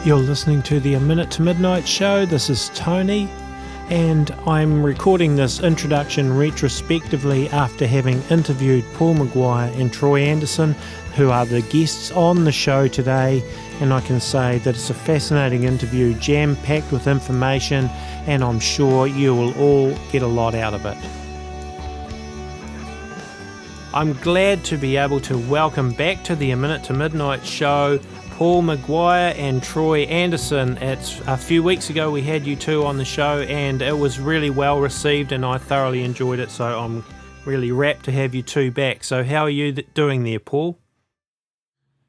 You're listening to the A Minute to Midnight show. This is Tony, and I'm recording this introduction retrospectively after having interviewed Paul McGuire and Troy Anderson, who are the guests on the show today, and I can say that it's a fascinating interview, jam-packed with information, and I'm sure you will all get a lot out of it. I'm glad to be able to welcome back to the A Minute to Midnight show Paul McGuire and Troy Anderson. It's a few weeks ago we had you two on the show and it was really well received and I thoroughly enjoyed it, so I'm really rapt to have you two back. So how are you doing there, Paul?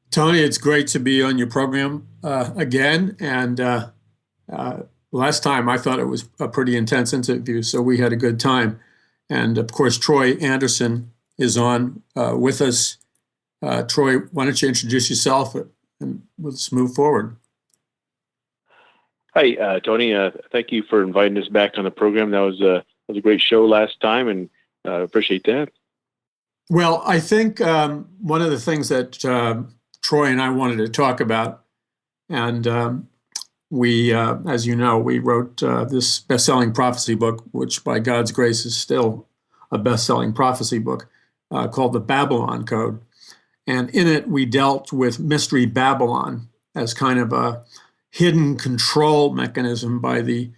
Tony, it's great to be on your program again, and last time I thought it was a pretty intense interview, so we had a good time. And of course, Troy Anderson is on with us. Troy, why don't you introduce yourself and let's move forward. Hi, Tony. Thank you for inviting us back on the program. That was a great show last time, and appreciate that. Well, I think one of the things that Troy and I wanted to talk about, and we, as you know, we wrote this best-selling prophecy book, which by God's grace is still a best-selling prophecy book, called The Babylon Code. And in it, we dealt with Mystery Babylon as kind of a hidden control mechanism by the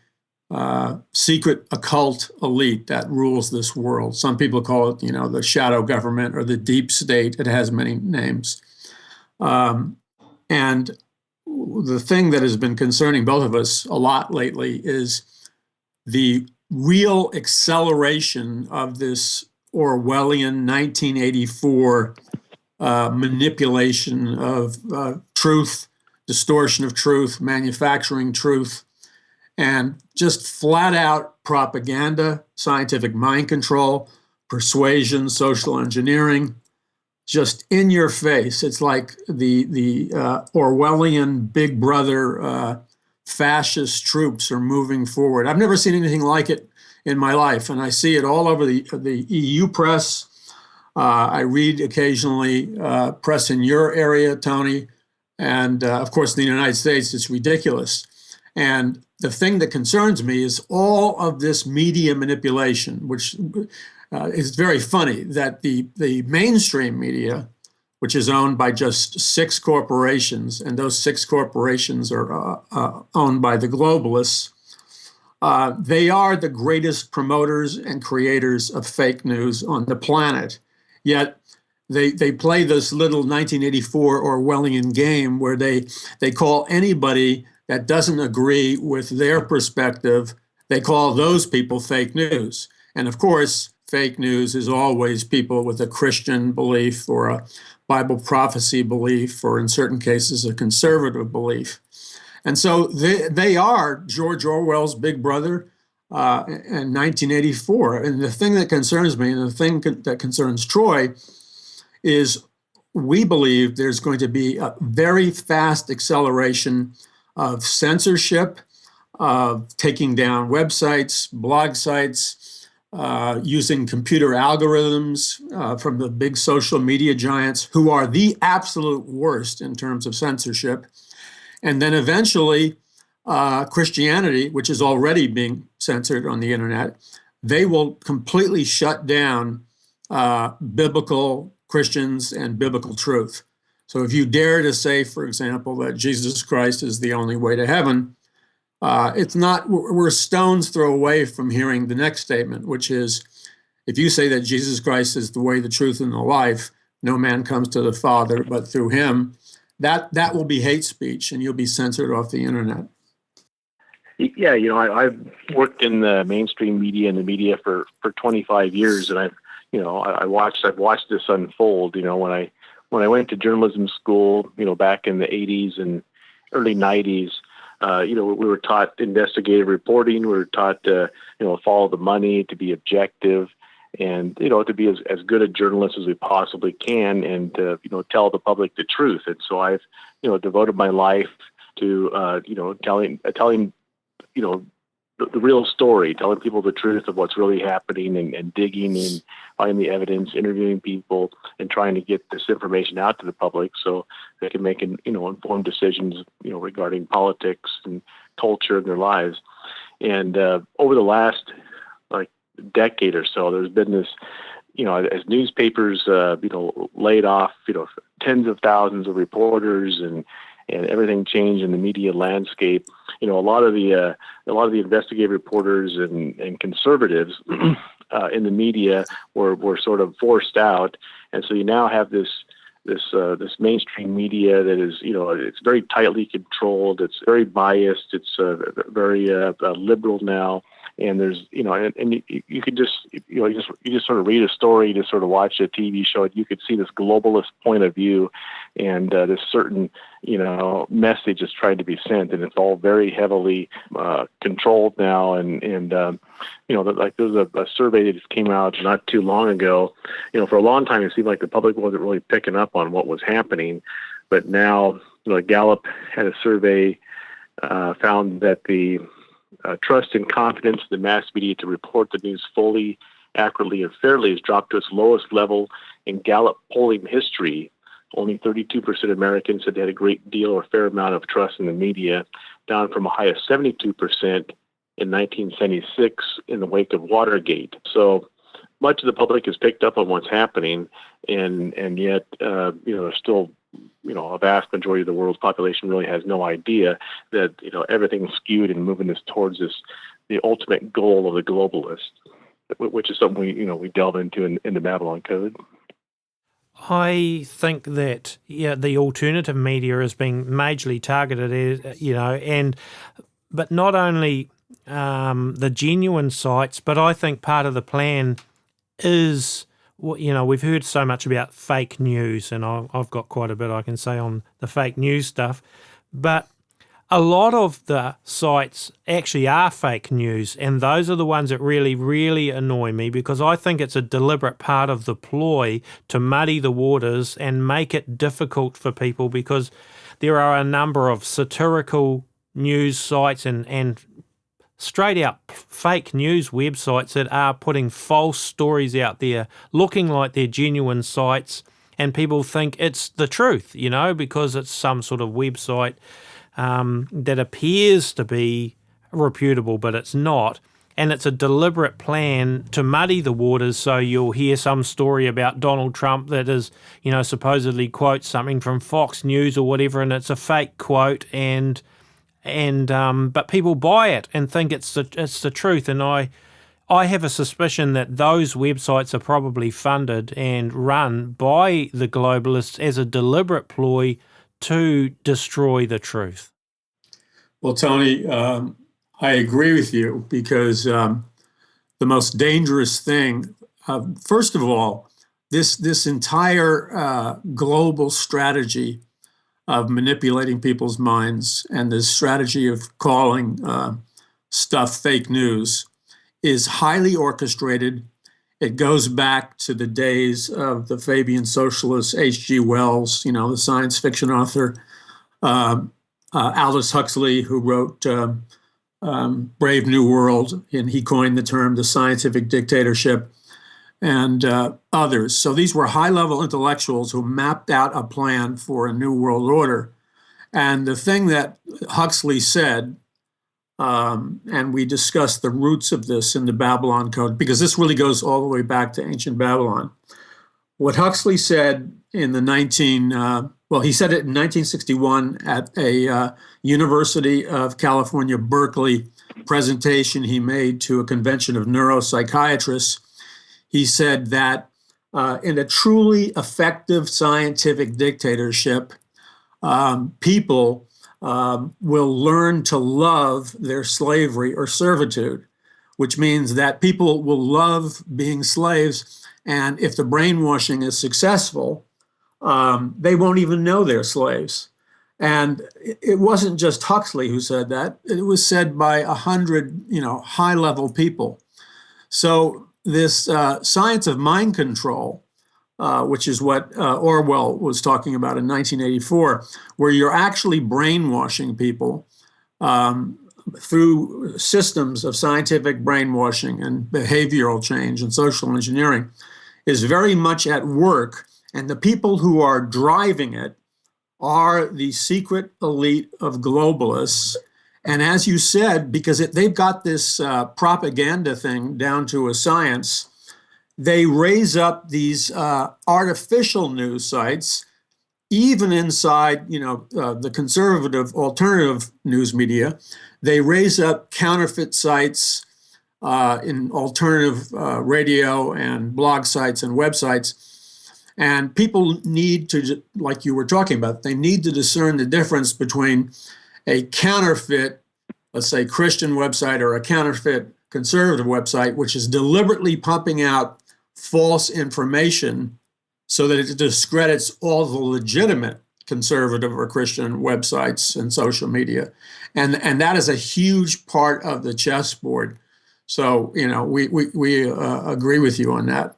secret occult elite that rules this world. Some people call it, the shadow government or the deep state. It has many names. And the thing that has been concerning both of us a lot lately is the real acceleration of this Orwellian 1984 manipulation of truth, distortion of truth, manufacturing truth, and just flat out propaganda, scientific mind control, persuasion, social engineering, just in your face. It's like the Orwellian Big Brother fascist troops are moving forward. I've never seen anything like it in my life, and I see it all over the EU press. I read occasionally press in your area, Tony, and of course in the United States, it's ridiculous. And the thing that concerns me is all of this media manipulation, which is very funny that the mainstream media, which is owned by just 6 corporations, and those 6 corporations are owned by the globalists, they are the greatest promoters and creators of fake news on the planet. Yet they play this little 1984 Orwellian game where they call anybody that doesn't agree with their perspective, they call those people fake news. And of course, fake news is always people with a Christian belief or a Bible prophecy belief, or in certain cases, a conservative belief. And so they are George Orwell's Big Brother in 1984. And the thing that concerns me, and the thing that concerns Troy, is we believe there's going to be a very fast acceleration of censorship, of taking down websites, blog sites, using computer algorithms from the big social media giants who are the absolute worst in terms of censorship. And then eventually, Christianity, which is already being censored on the internet, they will completely shut down biblical Christians and biblical truth. So if you dare to say, for example, that Jesus Christ is the only way to heaven, it's not, we're a stone's throw away from hearing the next statement, which is, if you say that Jesus Christ is the way, the truth, and the life, no man comes to the Father but through him, that will be hate speech, and you'll be censored off the internet. Yeah, I've worked in the mainstream media and the media for 25 years, and I've watched this unfold. When I went to journalism school, back in the 80s and early 90s, we were taught investigative reporting. We were taught to, follow the money, to be objective, and to be as good a journalist as we possibly can, and to tell the public the truth. And so I've devoted my life to telling the the real story, telling people the truth of what's really happening, and digging and finding the evidence, interviewing people, and trying to get this information out to the public so they can make informed decisions, regarding politics and culture in their lives. And over the last decade or so, there's been this, as newspapers, laid off, tens of thousands of reporters, and everything changed in the media landscape. A lot of the investigative reporters and conservatives in the media were sort of forced out, and so you now have this mainstream media that is, it's very tightly controlled. It's very biased. It's very liberal now. And there's, and you could just, you just sort of read a story, just sort of watch a TV show, and you could see this globalist point of view, and this certain, message is trying to be sent, and it's all very heavily controlled now. And there's a survey that just came out not too long ago. For a long time, it seemed like the public wasn't really picking up on what was happening, but now, Gallup had a survey found that the trust and confidence in the mass media to report the news fully, accurately, and fairly has dropped to its lowest level in Gallup polling history. Only 32% of Americans said they had a great deal or fair amount of trust in the media, down from a high of 72% in 1976 in the wake of Watergate. So much of the public has picked up on what's happening, and yet, there's still, a vast majority of the world's population really has no idea that, everything's skewed and moving us towards the ultimate goal of the globalist, which is something we delve into in the Babylon Code. I think that the alternative media is being majorly targeted, but not only the genuine sites, but I think part of the plan is, we've heard so much about fake news, and I've got quite a bit I can say on the fake news stuff, but a lot of the sites actually are fake news, and those are the ones that really, really annoy me, because I think it's a deliberate part of the ploy to muddy the waters and make it difficult for people, because there are a number of satirical news sites and straight out fake news websites that are putting false stories out there looking like they're genuine sites, and people think it's the truth, because it's some sort of website that appears to be reputable, but it's not. And it's a deliberate plan to muddy the waters, so you'll hear some story about Donald Trump that is, supposedly quotes something from Fox News or whatever, and it's a fake quote, but people buy it and think it's the truth. And I have a suspicion that those websites are probably funded and run by the globalists as a deliberate ploy to destroy the truth. Well, Tony, I agree with you, because the most dangerous thing, first of all, this entire global strategy of manipulating people's minds and this strategy of calling stuff fake news is highly orchestrated. It goes back to the days of the Fabian socialist H.G. Wells, the science fiction author, Aldous Huxley, who wrote Brave New World, and he coined the term the scientific dictatorship, and others. So these were high-level intellectuals who mapped out a plan for a new world order. And the thing that Huxley said, and we discussed the roots of this in the Babylon Code, because this really goes all the way back to ancient Babylon. What Huxley said in he said it in 1961 at a University of California, Berkeley presentation he made to a convention of neuropsychiatrists. He said that in a truly effective scientific dictatorship, people will learn to love their slavery or servitude, which means that people will love being slaves. And if the brainwashing is successful, they won't even know they're slaves. And it wasn't just Huxley who said that. It was said by 100, high-level people. So this science of mind control, which is what Orwell was talking about in 1984, where you're actually brainwashing people, through systems of scientific brainwashing and behavioral change and social engineering, is very much at work. And the people who are driving it are the secret elite of globalists. And as you said, because they've got this propaganda thing down to a science, they raise up these artificial news sites, even inside, the conservative alternative news media. They raise up counterfeit sites in alternative radio and blog sites and websites. And people need to, like you were talking about, they need to discern the difference between a counterfeit, let's say, Christian website or a counterfeit conservative website, which is deliberately pumping out false information so that it discredits all the legitimate conservative or Christian websites and social media. And that is a huge part of the chessboard. So, we agree with you on that.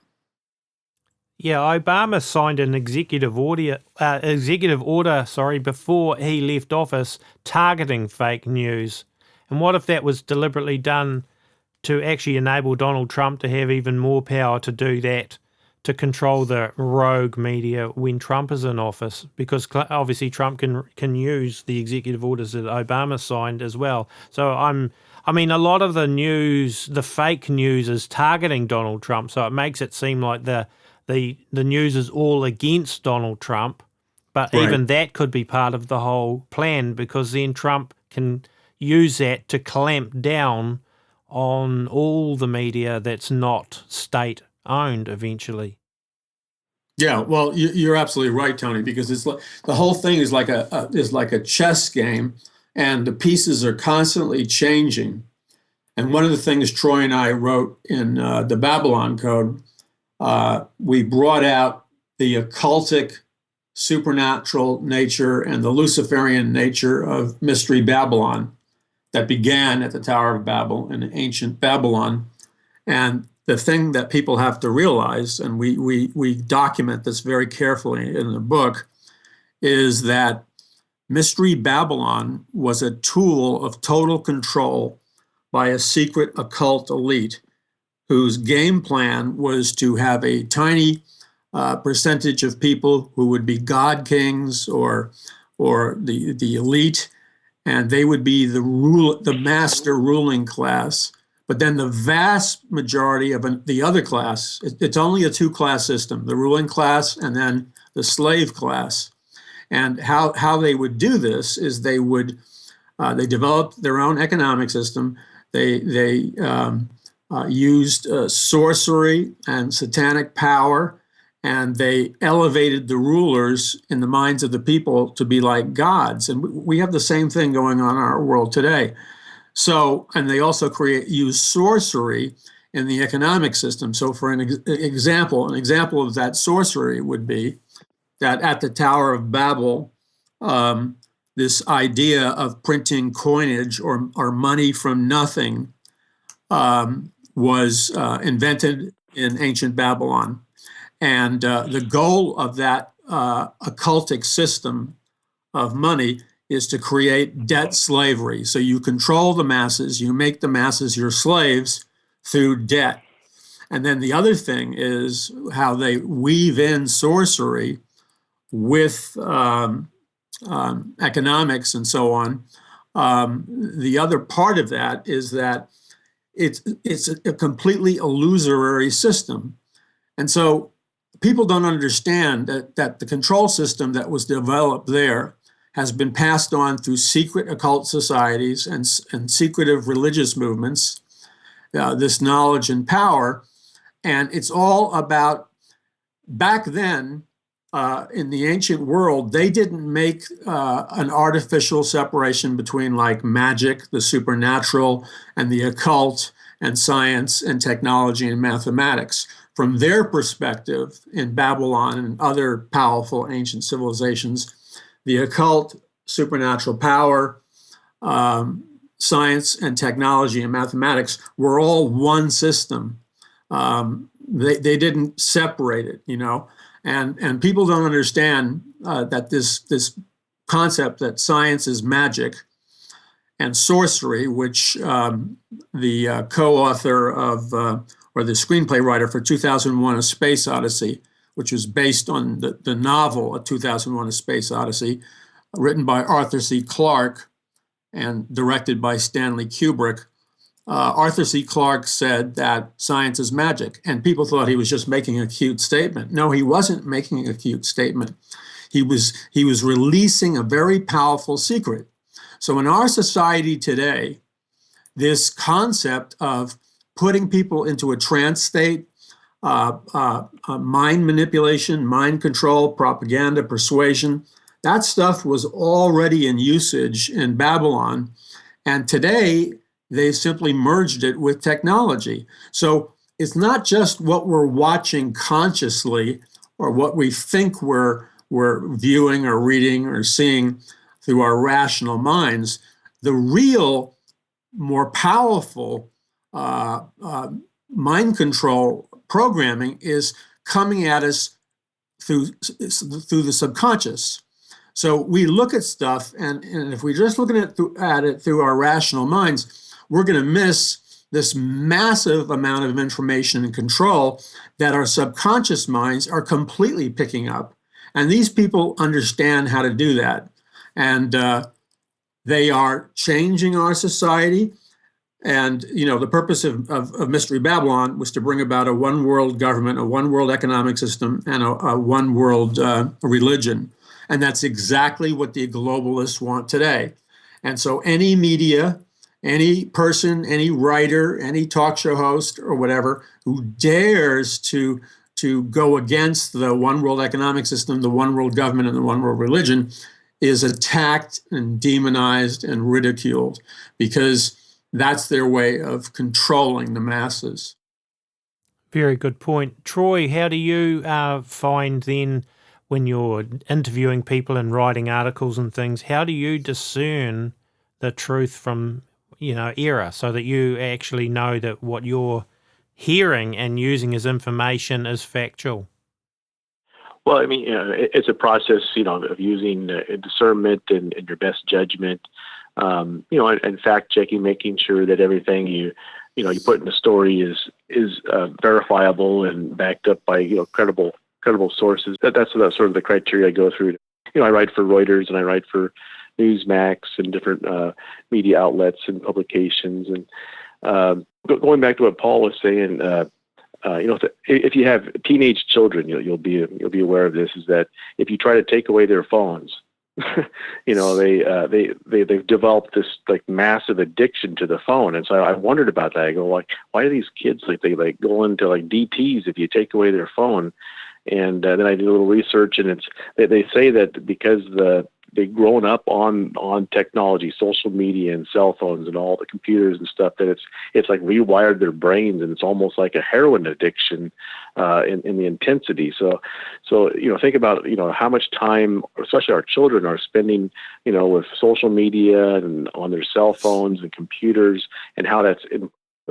Yeah, Obama signed an executive order, before he left office, targeting fake news. And what if that was deliberately done to actually enable Donald Trump to have even more power to do that, to control the rogue media when Trump is in office? Because obviously Trump can use the executive orders that Obama signed as well. So a lot of the news, the fake news, is targeting Donald Trump. So it makes it seem like the news is all against Donald Trump, but right. Even that could be part of the whole plan, because then Trump can use that to clamp down on all the media that's not state-owned eventually. Yeah, well, you're absolutely right, Tony, because it's like the whole thing is like a chess game, and the pieces are constantly changing. And one of the things Troy and I wrote in the Babylon Code, we brought out the occultic, supernatural nature and the Luciferian nature of Mystery Babylon that began at the Tower of Babel in ancient Babylon. And the thing that people have to realize, and we document this very carefully in the book, is that Mystery Babylon was a tool of total control by a secret occult elite whose game plan was to have a tiny percentage of people who would be god kings or the elite, and they would be the master ruling class. But then the vast majority of the other class, it's only a two-class system, the ruling class and then the slave class. And how they would do this is they developed their own economic system. They used sorcery and satanic power, and they elevated the rulers in the minds of the people to be like gods. And we have the same thing going on in our world today. So, and they also use sorcery in the economic system. So for an example of that sorcery would be that at the Tower of Babel, this idea of printing coinage or money from nothing was invented in ancient Babylon. And the goal of that occultic system of money is to create debt slavery. So you control the masses, you make the masses your slaves through debt. And then the other thing is how they weave in sorcery with economics and so on. The other part of that is that it's a completely illusory system. And so people don't understand that the control system that was developed there has been passed on through secret occult societies and secretive religious movements, this knowledge and power. And it's all about, back then, in the ancient world, they didn't make an artificial separation between like magic, the supernatural, and the occult, and science and technology and mathematics. From their perspective in Babylon and other powerful ancient civilizations, the occult, supernatural power, science and technology and mathematics were all one system. They didn't separate it, and people don't understand that this concept that science is magic and sorcery, which the co-author of, or the screenplay writer for 2001: A Space Odyssey, which was based on the novel, A 2001: A Space Odyssey, written by Arthur C. Clarke and directed by Stanley Kubrick. Arthur C. Clarke said that science is magic, and people thought he was just making a cute statement. No, he wasn't making a cute statement. He was releasing a very powerful secret. So in our society today, this concept of putting people into a trance state, mind manipulation, mind control, propaganda, persuasion, that stuff was already in usage in Babylon. And today, they simply merged it with technology. So it's not just what we're watching consciously or what we think we're viewing or reading or seeing through our rational minds. The real, more powerful mind control programming is coming at us through the subconscious. So we look at stuff, and if we're just looking at it through our rational minds, we're going to miss this massive amount of information and control that our subconscious minds are completely picking up. And these people understand how to do that. And they are changing our society. And, the purpose of Mystery Babylon was to bring about a one world government, a one world economic system, and a one world religion. And that's exactly what the globalists want today. And so any media, any person, any writer, any talk show host or whatever who dares to go against the one world economic system, the one world government, and the one world religion is attacked and demonized and ridiculed, because that's their way of controlling the masses. Very good point. Troy, how do you find then, when you're interviewing people and writing articles and things, how do you discern the truth from error, so that you actually know that what you're hearing and using as information is factual? Well, I mean, it's a process, of using discernment and your best judgment, and fact checking, making sure that everything you put in the story is verifiable and backed up by credible sources. That's sort of the criteria I go through. I write for Reuters and I write for Newsmax and different media outlets and publications. And going back to what Paul was saying, if you have teenage children, you'll be aware of this. Is that if you try to take away their phones, they've developed this like massive addiction to the phone. And so I wondered about that. I go, like, why do these kids they go into like DTs if you take away their phone? And then I did a little research, and they say that because they've grown up on technology, social media and cell phones and all the computers and stuff, that it's like rewired their brains, and it's almost like a heroin addiction in the intensity. So think about how much time, especially our children, are spending with social media and on their cell phones and computers, and how that's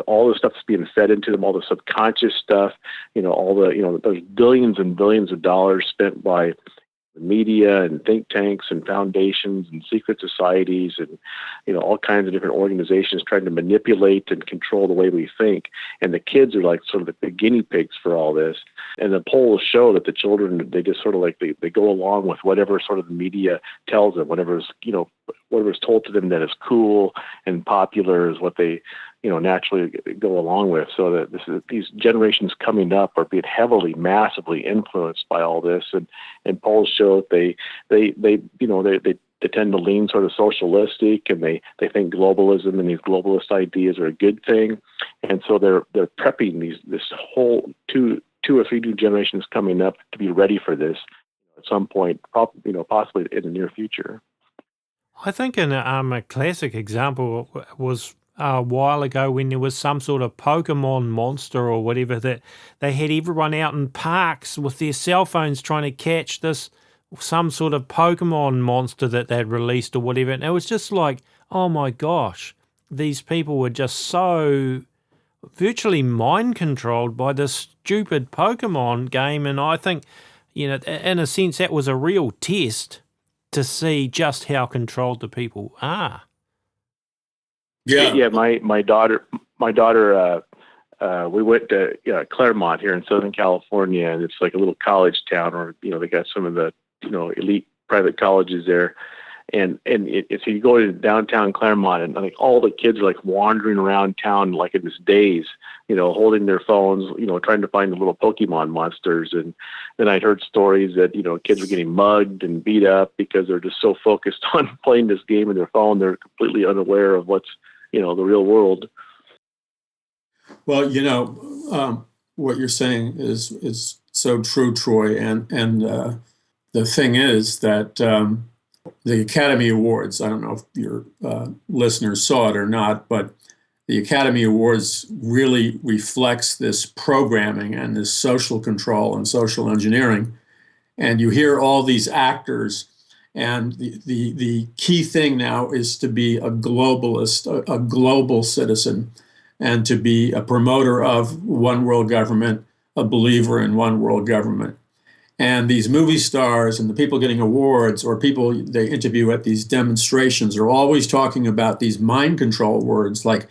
all the stuff that's being fed into them, all the subconscious stuff, all the there's billions and billions of dollars spent by the media and think tanks and foundations and secret societies and all kinds of different organizations trying to manipulate and control the way we think. And the kids are like sort of the guinea pigs for all this. And the polls show that the children, they just sort of like they go along with whatever sort of the media tells them, whatever's told to them that is cool and popular is what they naturally go along with. So that these generations coming up are being heavily, massively influenced by all this. And polls show that they tend to lean sort of socialistic, and they think globalism and these globalist ideas are a good thing. And so they're prepping this whole two or three new generations coming up to be ready for this at some point, possibly in the near future. I think a classic example was a while ago when there was some sort of Pokemon monster or whatever, that they had everyone out in parks with their cell phones trying to catch some sort of Pokemon monster that they'd released or whatever. And it was just like, oh my gosh, these people were just so virtually mind controlled by this stupid Pokemon game. And I think, in a sense, that was a real test to see just how controlled the people are. Yeah, my daughter, we went to Claremont here in Southern California, and it's like a little college town, or they got some of the elite private colleges there, and so you go to downtown Claremont, and like all the kids are like wandering around town like in this daze, holding their phones, trying to find the little Pokemon monsters, and then I'd heard stories that kids were getting mugged and beat up because they're just so focused on playing this game in their phone, they're completely unaware of what's the real world. Well, what you're saying is so true, Troy. And the thing is that the Academy Awards, I don't know if your listeners saw it or not, but the Academy Awards really reflects this programming and this social control and social engineering. And you hear all these actors. And the key thing now is to be a globalist, a global citizen, and to be a promoter of one world government, a believer in one world government. And these movie stars and the people getting awards, or people they interview at these demonstrations, are always talking about these mind control words like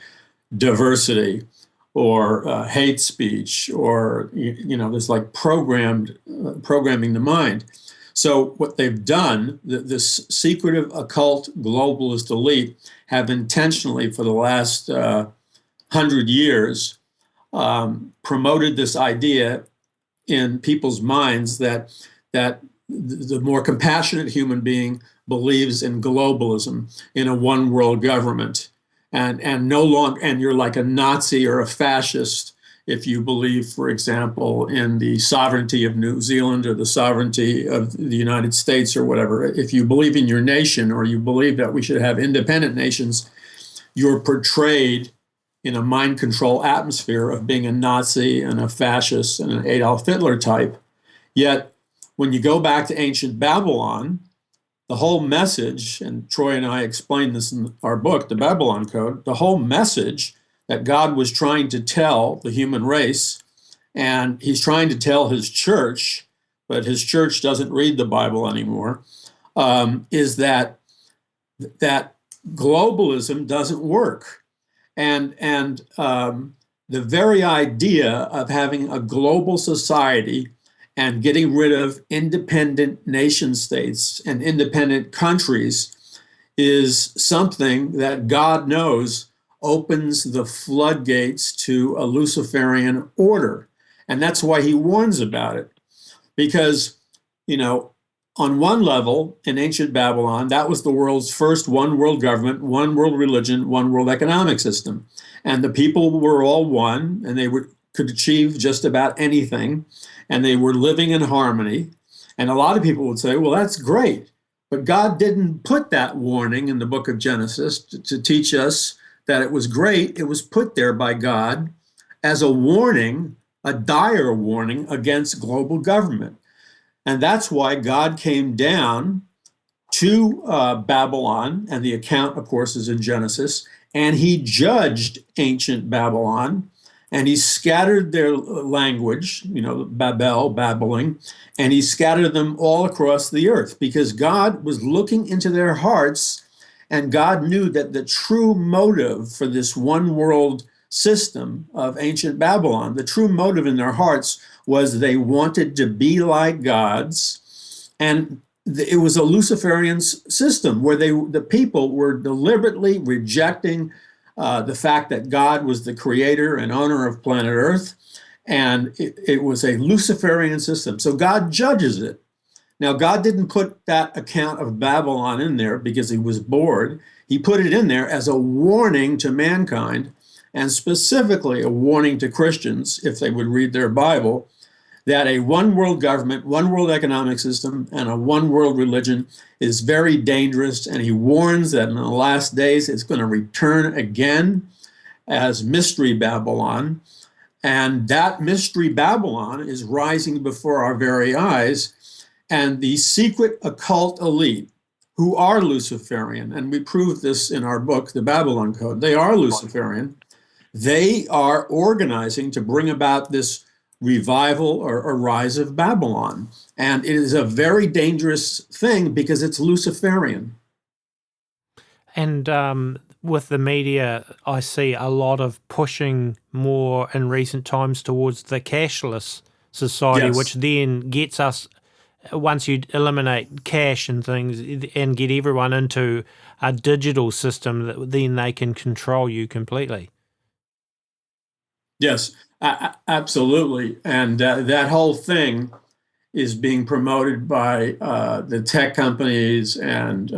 diversity or hate speech, or there's like programming the mind. So what they've done, this secretive occult globalist elite have intentionally for the last 100 years promoted this idea in people's minds that the more compassionate human being believes in globalism, in a one world government, and no longer, and you're like a Nazi or a fascist if you believe, for example, in the sovereignty of New Zealand or the sovereignty of the United States or whatever. If you believe in your nation, or you believe that we should have independent nations, you're portrayed in a mind control atmosphere of being a Nazi and a fascist and an Adolf Hitler type. Yet, when you go back to ancient Babylon, the whole message, and Troy and I explain this in our book, The Babylon Code, the whole message that God was trying to tell the human race, and he's trying to tell his church, but his church doesn't read the Bible anymore, is that globalism doesn't work. And the very idea of having a global society and getting rid of independent nation states and independent countries is something that God knows opens the floodgates to a Luciferian order. And that's why he warns about it. Because, on one level, in ancient Babylon, that was the world's first one world government, one world religion, one world economic system. And the people were all one, and they could achieve just about anything, and they were living in harmony. And a lot of people would say, well, that's great. But God didn't put that warning in the book of Genesis to teach us that it was great. It was put there by God as a warning, a dire warning against global government. And that's why God came down to Babylon, and the account, of course, is in Genesis, and he judged ancient Babylon, and he scattered their language, babbling, and he scattered them all across the earth, because God was looking into their hearts, and God knew that the true motive for this one world system of ancient Babylon, the true motive in their hearts was they wanted to be like gods. And it was a Luciferian system where the people were deliberately rejecting the fact that God was the creator and owner of planet Earth. And it was a Luciferian system. So God judges it. Now, God didn't put that account of Babylon in there because he was bored. He put it in there as a warning to mankind, and specifically a warning to Christians, if they would read their Bible, that a one world government, one world economic system, and a one world religion is very dangerous. And he warns that in the last days it's going to return again as Mystery Babylon. And that Mystery Babylon is rising before our very eyes. And the secret occult elite, who are Luciferian, and we proved this in our book, The Babylon Code, they are Luciferian. They are organizing to bring about this revival or a rise of Babylon. And it is a very dangerous thing because it's Luciferian. And with the media, I see a lot of pushing more in recent times towards the cashless society, Yes. which then gets us, once you eliminate cash and things and get everyone into a digital system, that then they can control you completely. Yes, absolutely. And that whole thing is being promoted by the tech companies and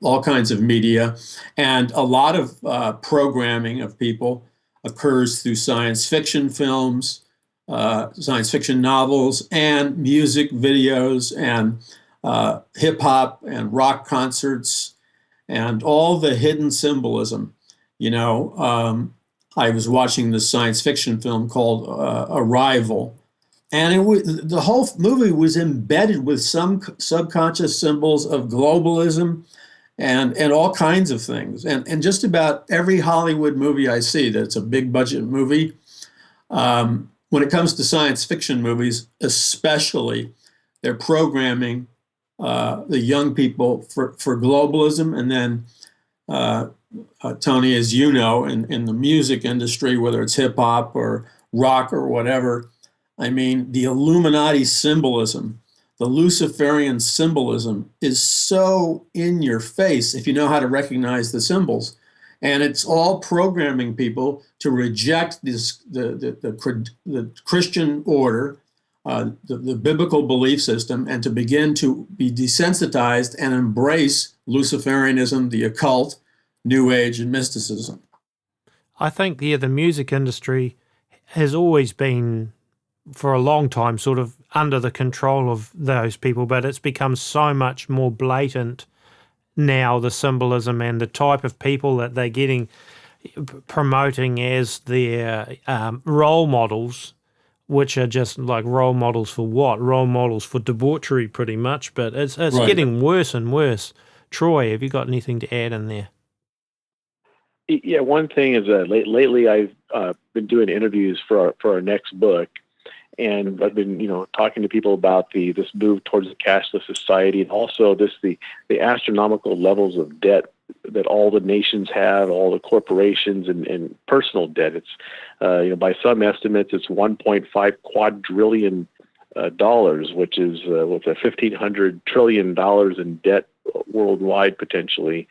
all kinds of media. And a lot of programming of people occurs through science fiction films, science fiction novels, and music videos, and hip hop and rock concerts, and all the hidden symbolism. You know, I was watching this science fiction film called Arrival, and the whole movie was embedded with some subconscious symbols of globalism and all kinds of things. And just about every Hollywood movie I see that's a big budget movie, when it comes to science fiction movies, especially, they're programming the young people for globalism. And then, Tony, as you know, in the music industry, whether it's hip hop or rock or whatever, I mean, the Illuminati symbolism, the Luciferian symbolism is so in your face if you know how to recognize the symbols. And it's all programming people to reject the Christian order, the biblical belief system, and to begin to be desensitized and embrace Luciferianism, the occult, New Age, and mysticism. I think, yeah, the music industry has always been, for a long time, sort of under the control of those people, but it's become so much more blatant now, the symbolism and the type of people that they're getting promoting as their role models, which are just like role models for what? Role models for debauchery, pretty much. But it's Right. getting worse and worse. Troy, have you got anything to add in there? Yeah, one thing is lately I've been doing interviews for our next book, and I've been talking to people about this move towards a cashless society, and also the astronomical levels of debt that all the nations have, all the corporations and personal debt. It's by some estimates it's $1.5 quadrillion dollars, which is with a $1,500 trillion in debt worldwide potentially.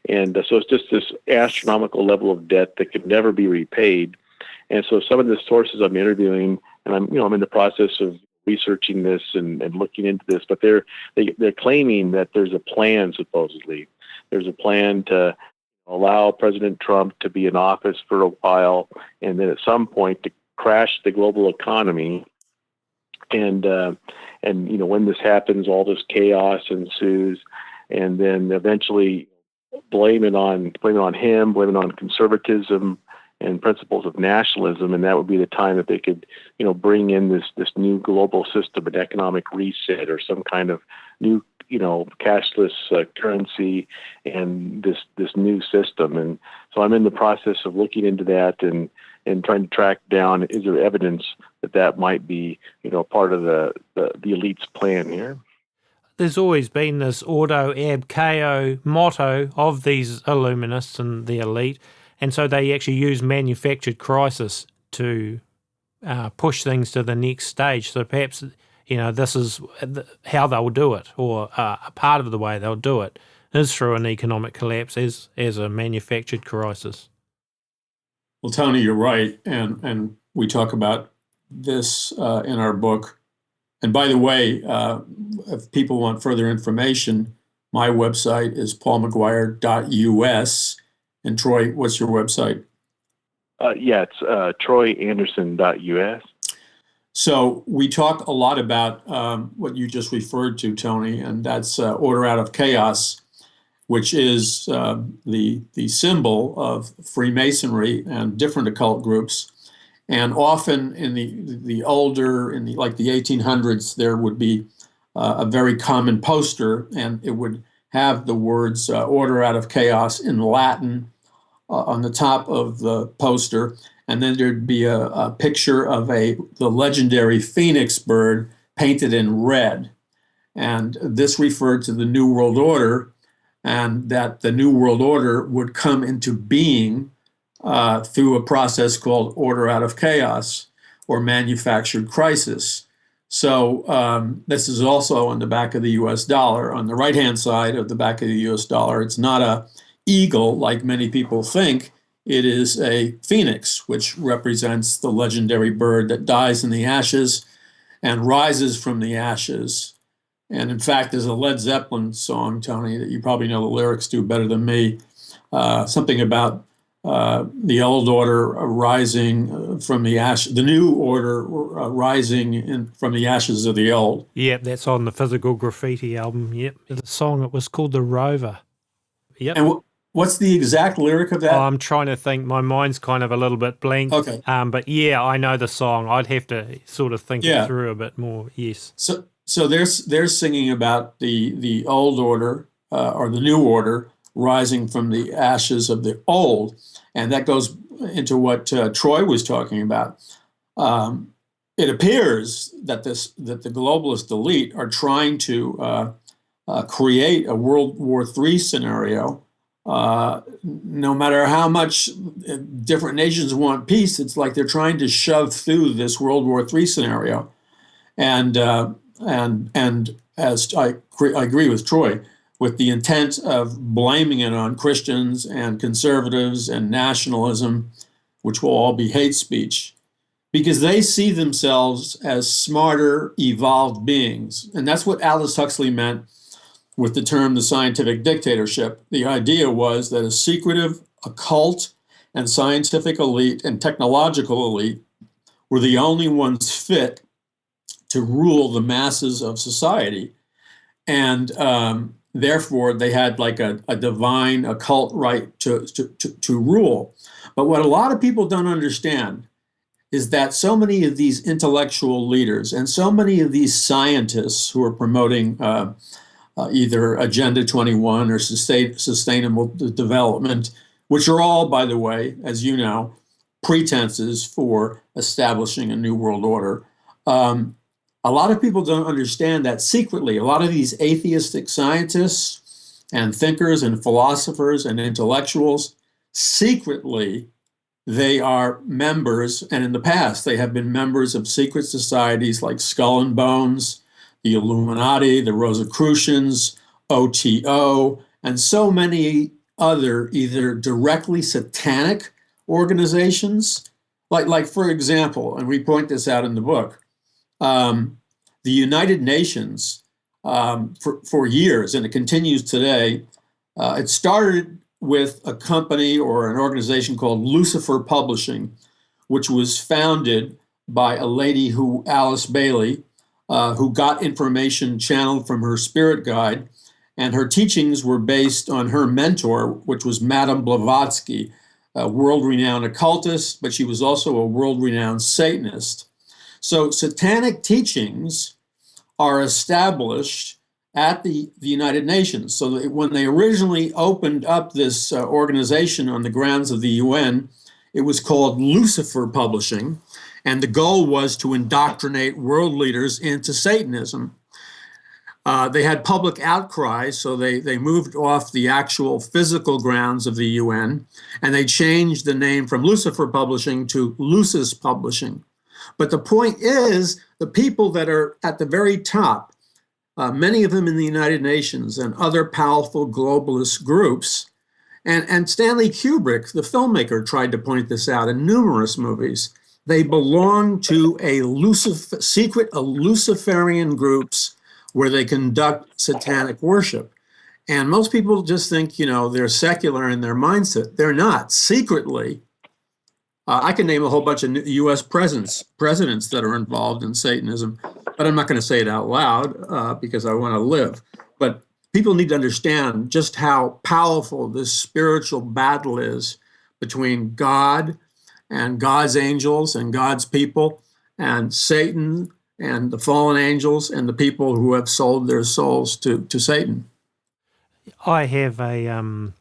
And so it's just this astronomical level of debt that could never be repaid. And so some of the sources I'm interviewing, and I'm in the process of researching this and looking into this, but they're claiming that there's a plan, supposedly. There's a plan to allow President Trump to be in office for a while, and then at some point to crash the global economy. And when this happens, all this chaos ensues, and then eventually blame it on him, blame it on conservatism and principles of nationalism, and that would be the time that they could, bring in this new global system, an economic reset, or some kind of new, cashless currency, and this new system. And so I'm in the process of looking into that and trying to track down, is there evidence that might be, part of the elite's plan here. There's always been this auto ab chaos motto of these Illuminists and the elite, and so they actually use manufactured crisis to push things to the next stage. So perhaps, this is how they'll do it, or a part of the way they'll do it is through an economic collapse as a manufactured crisis. Well, Tony, you're right, and we talk about this in our book. And by the way, if people want further information, my website is paulmcguire.us. And Troy, what's your website? It's troyanderson.us. So we talk a lot about what you just referred to, Tony, and that's order out of chaos, which is the symbol of Freemasonry and different occult groups. And often in the older, like the 1800s, there would be a very common poster, and it would have the words order out of chaos in Latin on the top of the poster. And then there'd be a picture of the legendary phoenix bird painted in red. And this referred to the New World Order, and that the New World Order would come into being through a process called order out of chaos or manufactured crisis. So this is also on the back of the US dollar. On the right-hand side of the back of the US dollar, it's not a eagle like many people think. It is a phoenix, which represents the legendary bird that dies in the ashes and rises from the ashes. And in fact, there's a Led Zeppelin song, Tony, that you probably know the lyrics to better than me, something about the old order rising from the ashes, the new order rising from the ashes of the old. Yep, that's on the Physical Graffiti album. Yep, the song, it was called The Rover. Yep. And what's the exact lyric of that? I'm trying to think. My mind's kind of a little bit blank. Okay. But yeah, I know the song. I'd have to sort of think it through a bit more. Yes. So they're singing about the old order or the new order rising from the ashes of the old, and that goes into what Troy was talking about. It appears that the globalist elite are trying to create a World War III scenario. No matter how much different nations want peace, it's like they're trying to shove through this World War III scenario. And as I agree with Troy, with the intent of blaming it on Christians and conservatives and nationalism, which will all be hate speech, because they see themselves as smarter, evolved beings. And that's what Aldous Huxley meant with the term the scientific dictatorship. The idea was that a secretive, occult, and scientific elite and technological elite were the only ones fit to rule the masses of society. And therefore, they had like a divine occult right to rule. But what a lot of people don't understand is that so many of these intellectual leaders and so many of these scientists who are promoting either Agenda 21 or sustainable development, which are all, by the way, as you know, pretenses for establishing a new world order. A lot of people don't understand that secretly, a lot of these atheistic scientists and thinkers and philosophers and intellectuals, secretly, they are members, and in the past, they have been members of secret societies like Skull and Bones, the Illuminati, the Rosicrucians, OTO, and so many other either directly satanic organizations, like for example, and we point this out in the book, the United Nations, for years, and it continues today, it started with a company or an organization called Lucifer Publishing, which was founded by a lady Alice Bailey, who got information channeled from her spirit guide, and her teachings were based on her mentor, which was Madame Blavatsky, a world-renowned occultist, but she was also a world-renowned Satanist. So satanic teachings are established at the United Nations. So that when they originally opened up this organization on the grounds of the UN, it was called Lucifer Publishing, and the goal was to indoctrinate world leaders into Satanism. They had public outcries, so they moved off the actual physical grounds of the UN, and they changed the name from Lucifer Publishing to Lucis Publishing. But the point is, the people that are at the very top, many of them in the United Nations and other powerful globalist groups, and Stanley Kubrick, the filmmaker, tried to point this out in numerous movies. They belong to secret Luciferian groups where they conduct satanic worship. And most people just think, they're secular in their mindset. They're not. Secretly, I can name a whole bunch of U.S. presidents that are involved in Satanism, but I'm not going to say it out loud because I want to live. But people need to understand just how powerful this spiritual battle is between God and God's angels and God's people, and Satan and the fallen angels and the people who have sold their souls to Satan. I have a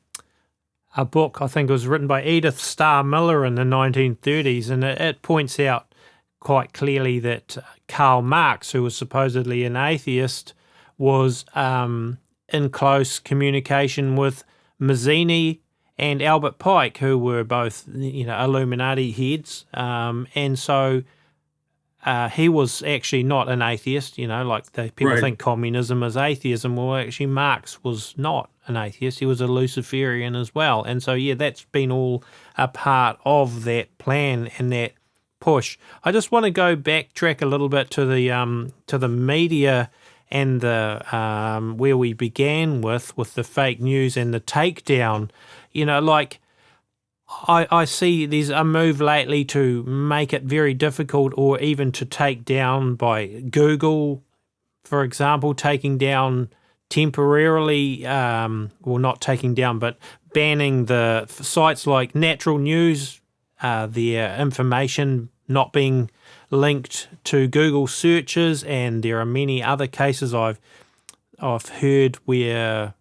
book, I think it was written by Edith Starr Miller in the 1930s, and it points out quite clearly that Karl Marx, who was supposedly an atheist, was in close communication with Mazzini and Albert Pike, who were both, Illuminati heads. And so he was actually not an atheist, like people Right. think communism is atheism. Well, actually, Marx was not an atheist. He was a Luciferian as well. And so, that's been all a part of that plan and that push. I just want to go backtrack a little bit to the media and the where we began with the fake news and the takedown. I see there's a move lately to make it very difficult or even to take down by Google, for example, taking down temporarily, not taking down, but banning the sites like Natural News, their information not being linked to Google searches, and there are many other cases I've heard where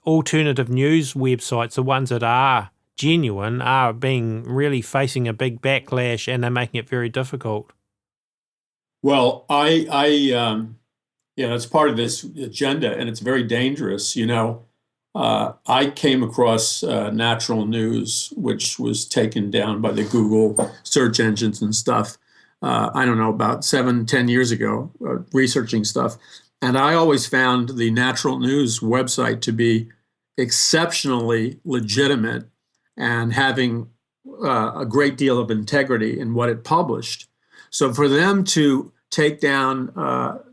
alternative news websites, the ones that are genuine, are being really facing a big backlash, and they're making it very difficult. Well, it's part of this agenda, and it's very dangerous. I came across Natural News, which was taken down by the Google search engines and stuff. I don't know, about 7-10 years ago, researching stuff. And I always found the Natural News website to be exceptionally legitimate and having a great deal of integrity in what it published. So for them to take down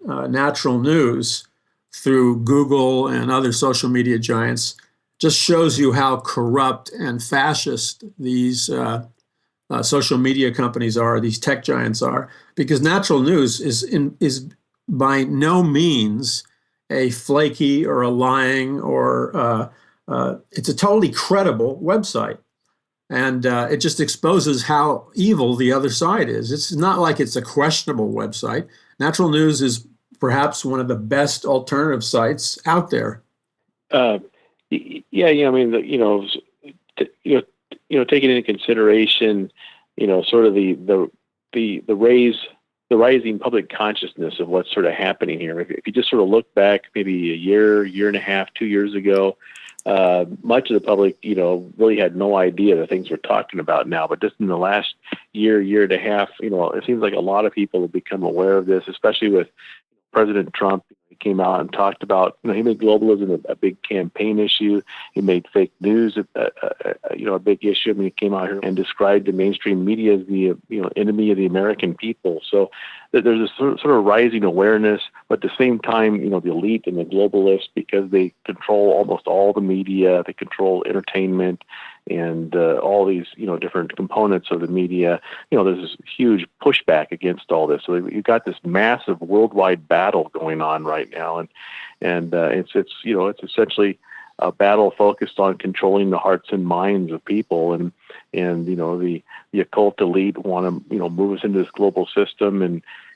Natural News through Google and other social media giants just shows you how corrupt and fascist these social media companies are, these tech giants are, because Natural News is by no means a flaky or a lying or it's a totally credible website. And it just exposes how evil the other side is. It's not like it's a questionable website. Natural News is perhaps one of the best alternative sites out there. Taking into consideration, sort of the rising public consciousness of what's sort of happening here. If you just sort of look back maybe a year and a half, 2 years ago, much of the public, really had no idea the things we're talking about now. But just in the last year and a half, it seems like a lot of people have become aware of this, especially with President Trump. He came out and talked about, he made globalism a big campaign issue. He made fake news a big issue. I mean, he came out here and described the mainstream media as the enemy of the American people. So there's a sort of rising awareness, but at the same time, the elite and the globalists, because they control almost all the media, they control entertainment and all these, different components of the media, there's this huge pushback against all this. So you've got this massive worldwide battle going on right now. And it's essentially a battle focused on controlling the hearts and minds of people. And the occult elite want to, move us into this global system.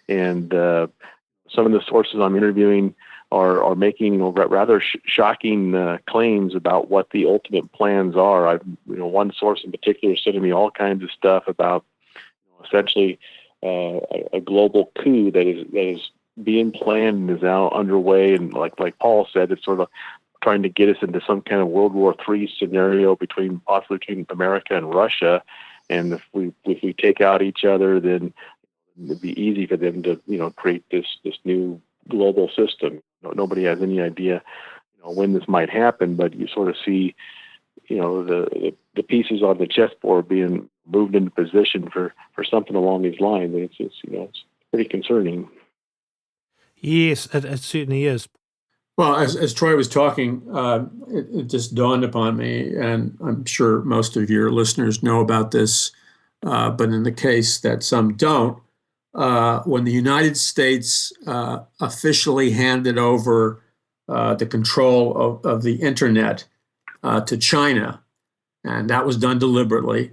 And some of the sources I'm interviewing are making rather shocking claims about what the ultimate plans are. One source in particular is sending me all kinds of stuff about essentially a global coup that is being planned and is now underway. And like Paul said, it's sort of trying to get us into some kind of World War III scenario possibly between America and Russia. And if we take out each other, then it'd be easy for them to create this new global system. Nobody has any idea when this might happen, but you sort of see the pieces on the chessboard being moved into position for something along these lines. It's pretty concerning. Yes, it certainly is. Well, as Troy was talking, it just dawned upon me, and I'm sure most of your listeners know about this, but in the case that some don't, when the United States officially handed over the control of the internet to China, and that was done deliberately.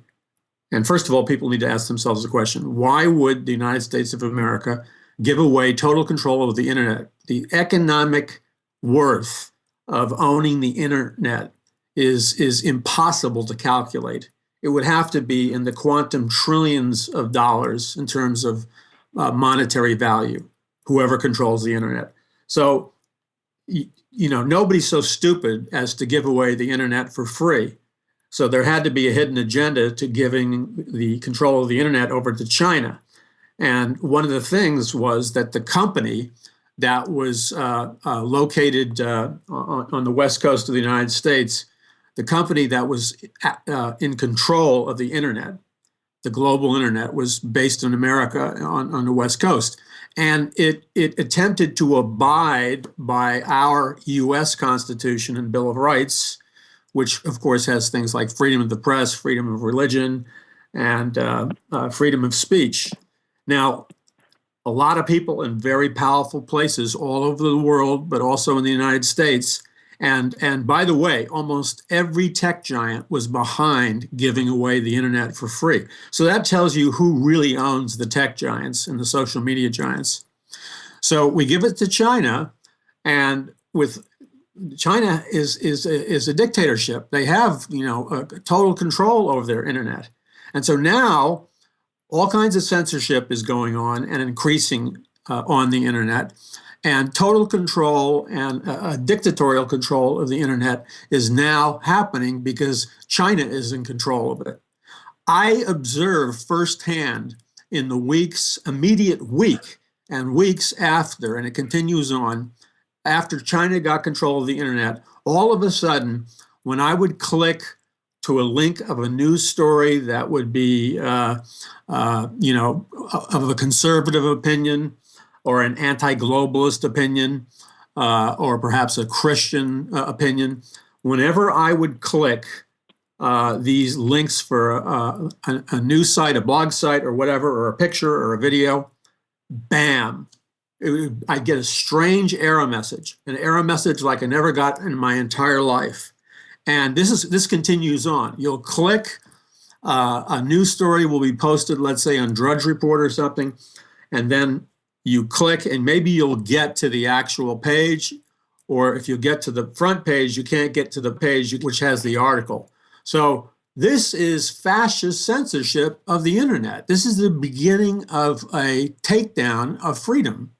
And first of all, people need to ask themselves the question, why would the United States of America give away total control over the internet? The economic worth of owning the internet is impossible to calculate. It would have to be in the quantum trillions of dollars in terms of monetary value, whoever controls the internet. So nobody's so stupid as to give away the internet for free. So there had to be a hidden agenda to giving the control of the internet over to China. And one of the things was that the company that was located on the west coast of the United States, the company that was in control of the internet, the global internet, was based in America on the west coast. And it attempted to abide by our U.S. Constitution and Bill of Rights, which, of course, has things like freedom of the press, freedom of religion, and freedom of speech. Now, a lot of people in very powerful places all over the world, but also in the United States. And by the way, almost every tech giant was behind giving away the internet for free. So that tells you who really owns the tech giants and the social media giants. So we give it to China, and with China is a dictatorship. They have, total control over their internet. And so now all kinds of censorship is going on and increasing on the internet. And total control and dictatorial control of the internet is now happening because China is in control of it. I observed firsthand in the immediate week and weeks after, and it continues on, after China got control of the internet, all of a sudden, when I would click to a link of a news story that would be, of a conservative opinion or an anti-globalist opinion, or perhaps a Christian opinion, whenever I would click these links for a news site, a blog site, or whatever, or a picture or a video, bam, I get a strange error message, an error message like I never got in my entire life. And this continues on. You'll click, a news story will be posted, let's say on Drudge Report or something, and then you click and maybe you'll get to the actual page, or if you get to the front page, you can't get to the page which has the article. So this is fascist censorship of the internet. This is the beginning of a takedown of freedom.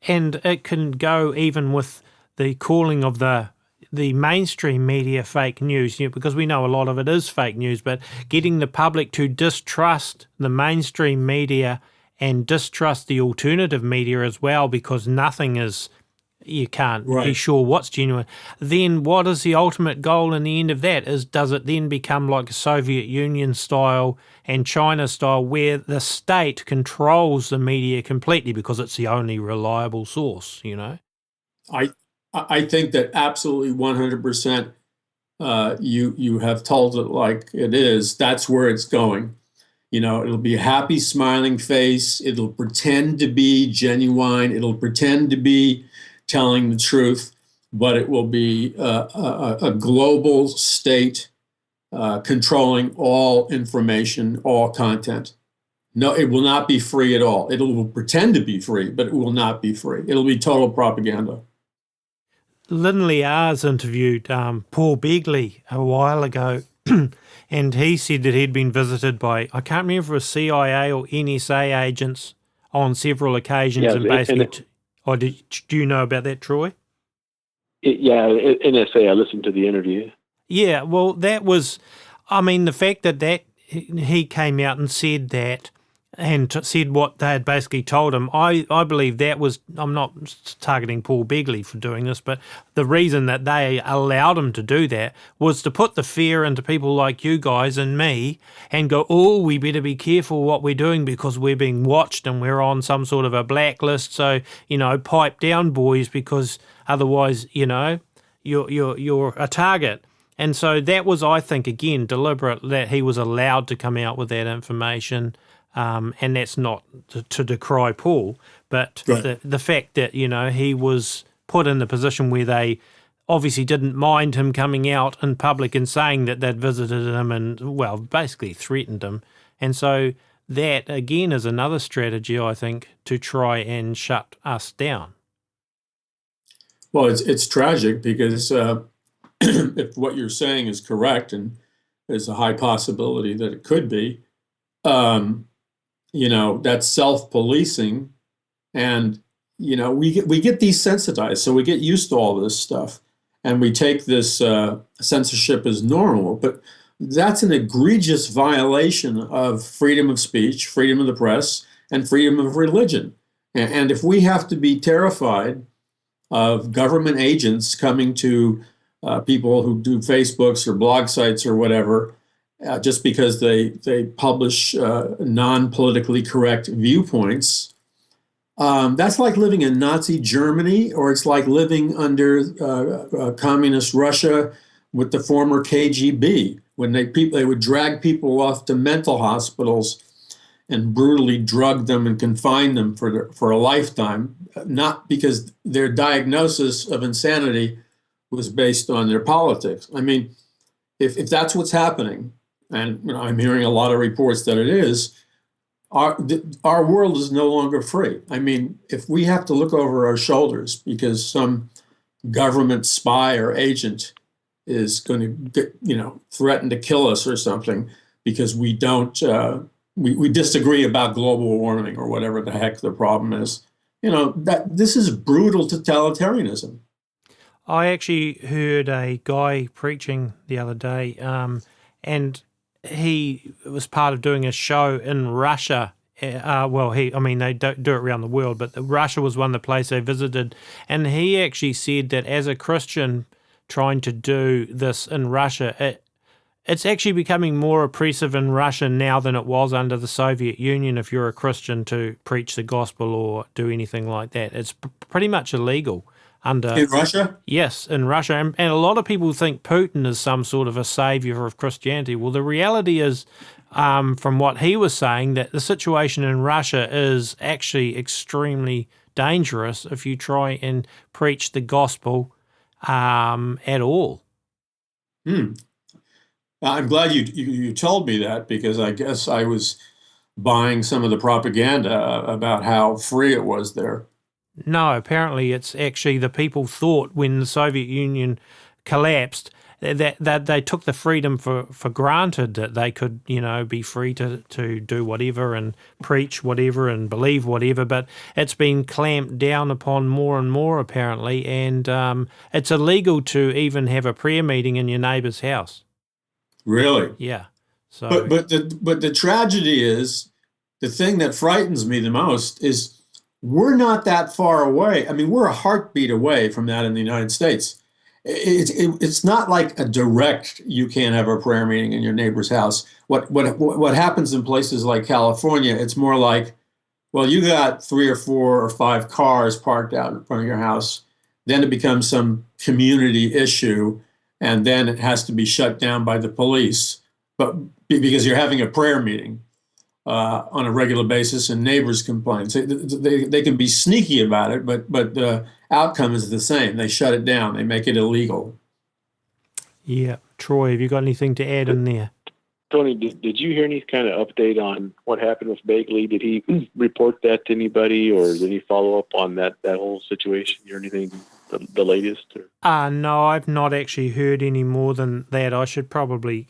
And it can go even with the calling of the mainstream media fake news, because we know a lot of it is fake news, but getting the public to distrust the mainstream media and distrust the alternative media as well, because you can't be sure what's genuine. Then what is the ultimate goal in the end of that? Does it then become like a Soviet Union style and China style, where the state controls the media completely because it's the only reliable source, I think that absolutely 100%, you have told it like it is. That's where it's going. It'll be a happy, smiling face. It'll pretend to be genuine. It'll pretend to be telling the truth, but it will be a global state controlling all information, all content. No, it will not be free at all. It will pretend to be free, but it will not be free. It'll be total propaganda. Lindley Ours interviewed Paul Begley a while ago, and he said that he'd been visited by, I can't remember if it was CIA or NSA agents on several occasions, and basically... do you know about that, Troy? NSA, I listened to the interview. Yeah, well, that was, the fact that he came out and said that, and said what they had basically told him, I believe that was, I'm not targeting Paul Begley for doing this, but the reason that they allowed him to do that was to put the fear into people like you guys and me and go, oh, we better be careful what we're doing because we're being watched and we're on some sort of a blacklist. So, pipe down, boys, because otherwise, you're a target. And so that was, I think, again, deliberate, that he was allowed to come out with that information. And that's not to decry Paul, but the fact that, he was put in the position where they obviously didn't mind him coming out in public and saying that they'd visited him and, well, basically threatened him. And so that, again, is another strategy, I think, to try and shut us down. Well, it's tragic because if what you're saying is correct, and there's a high possibility that it could be, that's self-policing, and we get desensitized, so we get used to all this stuff, and we take this censorship as normal. But that's an egregious violation of freedom of speech, freedom of the press, and freedom of religion. And if we have to be terrified of government agents coming to people who do Facebooks or blog sites or whatever, just because they publish non-politically correct viewpoints, that's like living in Nazi Germany, or it's like living under communist Russia with the former KGB, when they would drag people off to mental hospitals and brutally drug them and confine them for a lifetime, not because their diagnosis of insanity was based on their politics. I mean, if that's what's happening, and I'm hearing a lot of reports that it is, our world is no longer free. I mean, if we have to look over our shoulders because some government spy or agent is going to threaten to kill us or something because we don't we disagree about global warming or whatever the heck the problem is, that this is brutal totalitarianism. I actually heard a guy preaching the other day, and he was part of doing a show in Russia. They don't do it around the world, but Russia was one of the places they visited. And he actually said that as a Christian trying to do this in Russia, it's actually becoming more oppressive in Russia now than it was under the Soviet Union if you're a Christian to preach the gospel or do anything like that. It's pretty much illegal. In Russia? Yes, in Russia. And a lot of people think Putin is some sort of a savior of Christianity. Well, the reality is, from what he was saying, that the situation in Russia is actually extremely dangerous if you try and preach the gospel at all. I'm glad you told me that, because I guess I was buying some of the propaganda about how free it was there. No, apparently it's actually the people thought when the Soviet Union collapsed that they took the freedom for granted, that they could, be free to do whatever and preach whatever and believe whatever, but it's been clamped down upon more and more apparently, and it's illegal to even have a prayer meeting in your neighbor's house. Really? Yeah. So, but the tragedy is, the thing that frightens me the most is we're not that far away. I mean, we're a heartbeat away from that in the United States. It's not like a direct, you can't have a prayer meeting in your neighbor's house. What happens in places like California, it's more like, well, you got 3 or 4 or 5 cars parked out in front of your house. Then it becomes some community issue, and then it has to be shut down by the police, but because you're having a prayer meeting on a regular basis, and neighbors complain. So they can be sneaky about it, but the outcome is the same. They shut it down. They make it illegal. Yeah. Troy, have you got anything to add in there? Tony, did you hear any kind of update on what happened with Bagley? Did he report that to anybody, or did he follow up on that whole situation or anything, the latest? Or? No, I've not actually heard any more than that. I should probably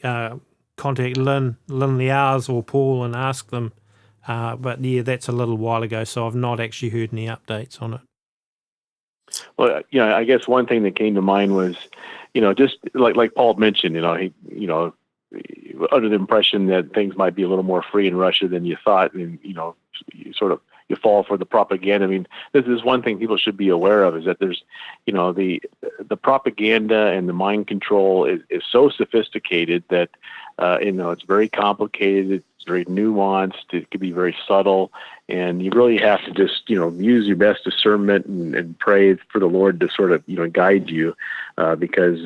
contact Lynn Liars or Paul and ask them. But yeah, that's a little while ago, so I've not actually heard any updates on it. Well, I guess one thing that came to mind was, just like Paul mentioned, he, under the impression that things might be a little more free in Russia than you thought, and you fall for the propaganda. I mean, this is one thing people should be aware of, is that there's, the propaganda and the mind control is so sophisticated that, it's very complicated. It's very nuanced. It can be very subtle, and you really have to just, use your best discernment and pray for the Lord to sort of, guide you, because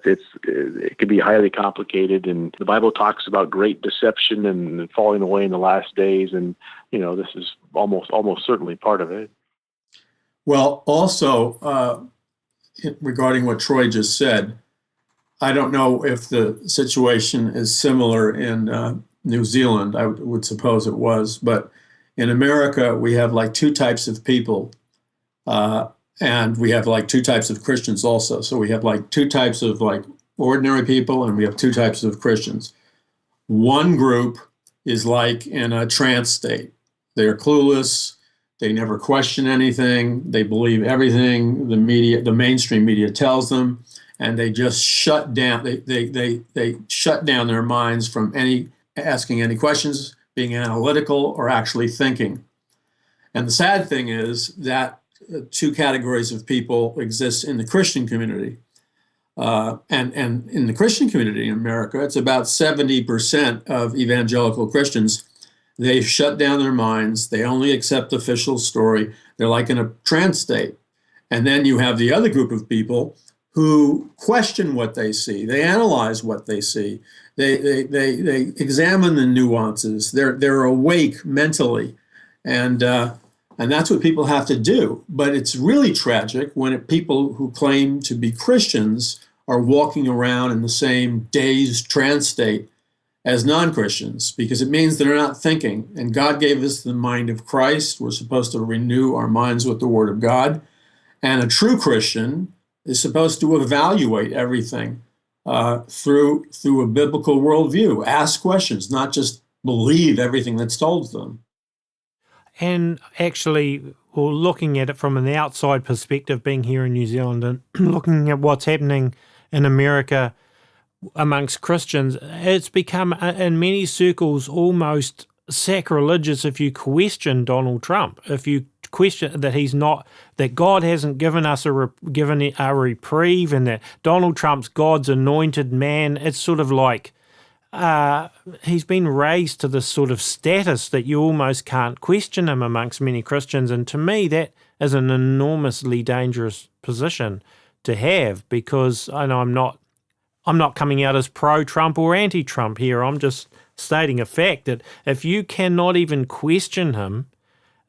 it can be highly complicated, and the Bible talks about great deception and falling away in the last days, and this is almost certainly part of it. Well, also regarding what Troy just said, I don't know if the situation is similar in New Zealand. I would suppose it was, but in America we have like 2 types of people. And we have like 2 types of Christians also. So we have like 2 types of like ordinary people, and we have 2 types of Christians. One group is like in a trance state. They're clueless. They never question anything. They believe everything the mainstream media tells them, and they just shut down. They shut down their minds from asking any questions, being analytical, or actually thinking. And the sad thing is that two categories of people exist in the Christian community. And in the Christian community in America, it's about 70% of evangelical Christians. They shut down their minds. They only accept official story. They're like in a trance state. And then you have the other group of people who question what they see. They analyze what they see. They examine the nuances. They're awake mentally. And that's what people have to do. But it's really tragic when people who claim to be Christians are walking around in the same dazed trance state as non-Christians, because it means they're not thinking. And God gave us the mind of Christ. We're supposed to renew our minds with the Word of God. And a true Christian is supposed to evaluate everything through a biblical worldview, ask questions, not just believe everything that's told to them. And actually, well, looking at it from an outside perspective, being here in New Zealand and looking at what's happening in America amongst Christians, it's become, in many circles, almost sacrilegious if you question Donald Trump. If you question that God hasn't given us a reprieve, and that Donald Trump's God's anointed man, it's sort of like he's been raised to this sort of status that you almost can't question him amongst many Christians. And to me, that is an enormously dangerous position to have, because I know I'm not coming out as pro-Trump or anti-Trump here. I'm just stating a fact that if you cannot even question him,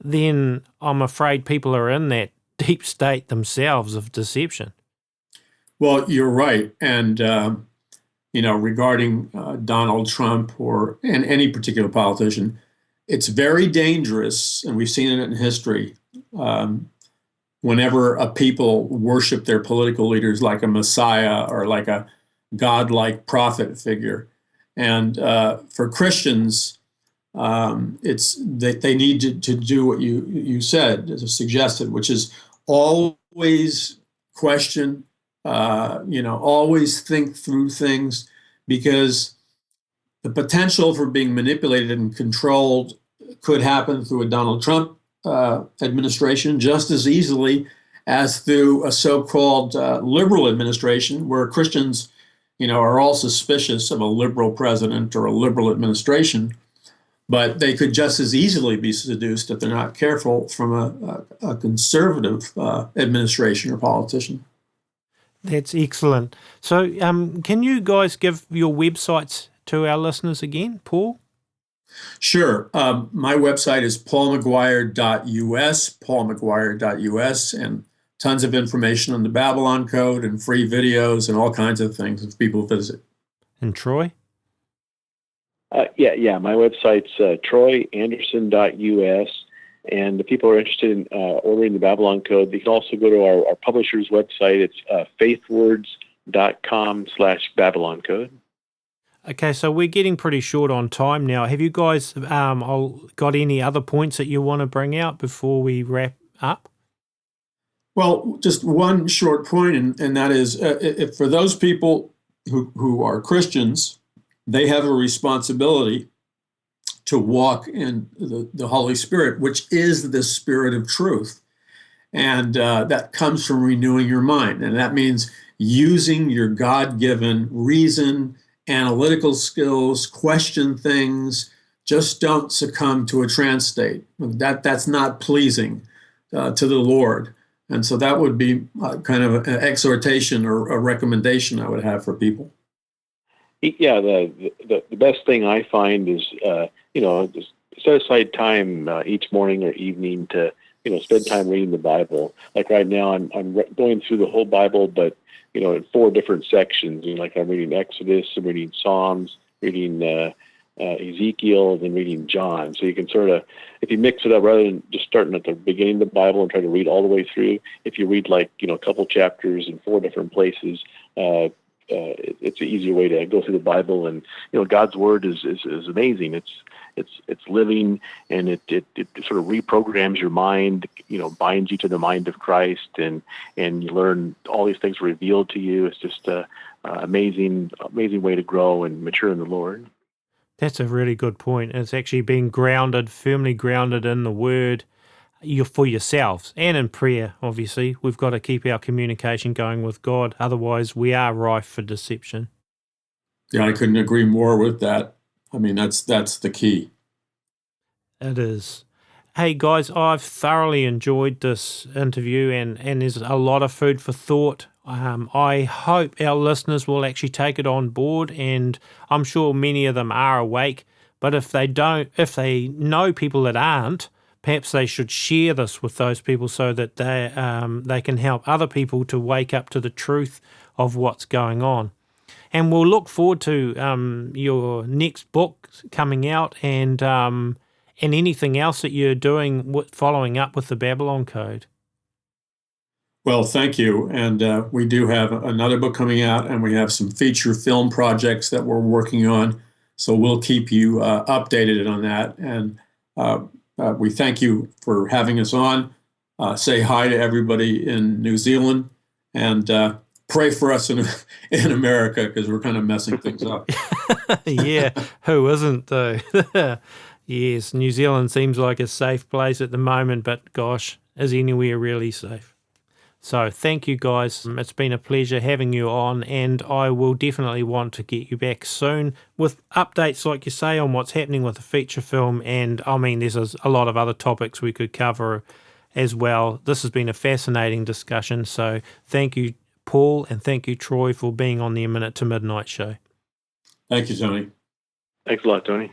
then I'm afraid people are in that deep state themselves of deception. Well, you're right. And, regarding Donald Trump and any particular politician, it's very dangerous, and we've seen it in history, whenever a people worship their political leaders like a messiah or like a godlike prophet figure. And for Christians, it's that they need to do what you said, suggested, which is always question, always think through things, because the potential for being manipulated and controlled could happen through a Donald Trump administration just as easily as through a so-called liberal administration, where Christians are all suspicious of a liberal president or a liberal administration, but they could just as easily be seduced, if they're not careful, from a conservative administration or politician. That's excellent. So can you guys give your websites to our listeners again, Paul? Sure. My website is paulmcguire.us, and tons of information on the Babylon Code and free videos and all kinds of things if people visit. And Troy? Yeah. My website's troyanderson.us. And if people are interested in ordering the Babylon Code, they can also go to our publisher's website. It's faithwords.com/Babylon Code. Okay, so we're getting pretty short on time now. Have you guys got any other points that you want to bring out before we wrap up? Well, just one short point, and that is, if for those people who are Christians, they have a responsibility to walk in the Holy Spirit, which is the Spirit of truth. And that comes from renewing your mind. And that means using your God-given reason, analytical skills, question things. Just don't succumb to a trance state. That's not pleasing to the Lord. And so that would be kind of an exhortation or a recommendation I would have for people. Yeah, the best thing I find is, just set aside time each morning or evening to, spend time reading the Bible. Like right now, I'm going through the whole Bible, but, in 4 different sections. Like I'm reading Exodus, I'm reading Psalms, reading Ezekiel, and then reading John. So you can sort of, if you mix it up, rather than just starting at the beginning of the Bible and try to read all the way through, if you read a couple chapters in 4 different places, it's an easier way to go through the Bible. And God's Word is amazing. It's living, and it sort of reprograms your mind. Binds you to the mind of Christ, and you learn all these things revealed to you. It's just a amazing way to grow and mature in the Lord. That's a really good point. It's actually being firmly grounded in the Word for yourselves and in prayer, obviously. We've got to keep our communication going with God. Otherwise, we are rife for deception. Yeah, I couldn't agree more with that. I mean, that's the key. It is. Hey, guys, I've thoroughly enjoyed this interview, and there's a lot of food for thought. I hope our listeners will actually take it on board, and I'm sure many of them are awake. But if they know people that aren't, perhaps they should share this with those people so that they can help other people to wake up to the truth of what's going on. And we'll look forward to your next book coming out, and anything else that you're doing following up with the Babylon Code. Well, thank you. And we do have another book coming out, and we have some feature film projects that we're working on. So we'll keep you updated on that. And we thank you for having us on. Say hi to everybody in New Zealand, and pray for us in America, because we're kind of messing things up. Yeah, who isn't though? Yes, New Zealand seems like a safe place at the moment, but gosh, is anywhere really safe? So thank you guys. It's been a pleasure having you on, and I will definitely want to get you back soon with updates, like you say, on what's happening with the feature film. And I mean, there's a lot of other topics we could cover as well. This has been a fascinating discussion. So thank you, Paul, and thank you, Troy, for being on the A Minute to Midnight show. Thank you, Tony. Thanks a lot, Tony.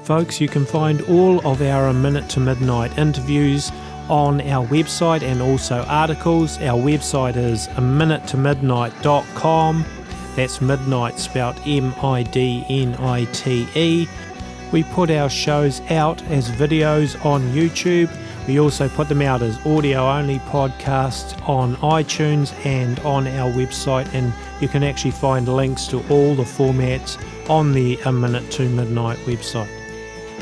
Folks, you can find all of our A Minute to Midnight interviews on our website, and also articles. Our website is aminutetomidnight.com. That's midnight spelled MIDNITE. We put our shows out as videos on YouTube. We also put them out as audio-only podcasts on iTunes and on our website, and you can actually find links to all the formats on the A Minute to Midnight website.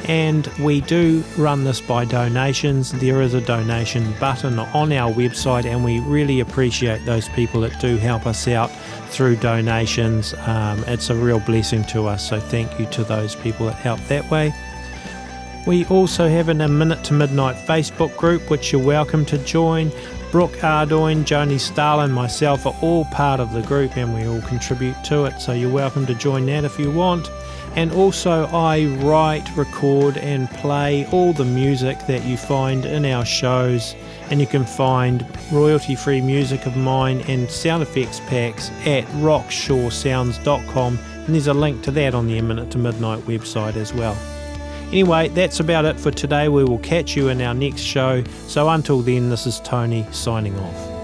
And we do run this by donations. There is a donation button on our website, and we really appreciate those people that do help us out through donations. It's a real blessing to us, so thank you to those people that help that way. We also have an A Minute to Midnight Facebook group, which you're welcome to join. Brooke Ardoin, Joni Stahl, and myself are all part of the group, and we all contribute to it, so you're welcome to join that if you want. And also I write, record and play all the music that you find in our shows, and you can find royalty-free music of mine and sound effects packs at rockshoresounds.com, and there's a link to that on the A Minute to Midnight website as well. Anyway, that's about it for today. We will catch you in our next show. So until then, this is Tony signing off.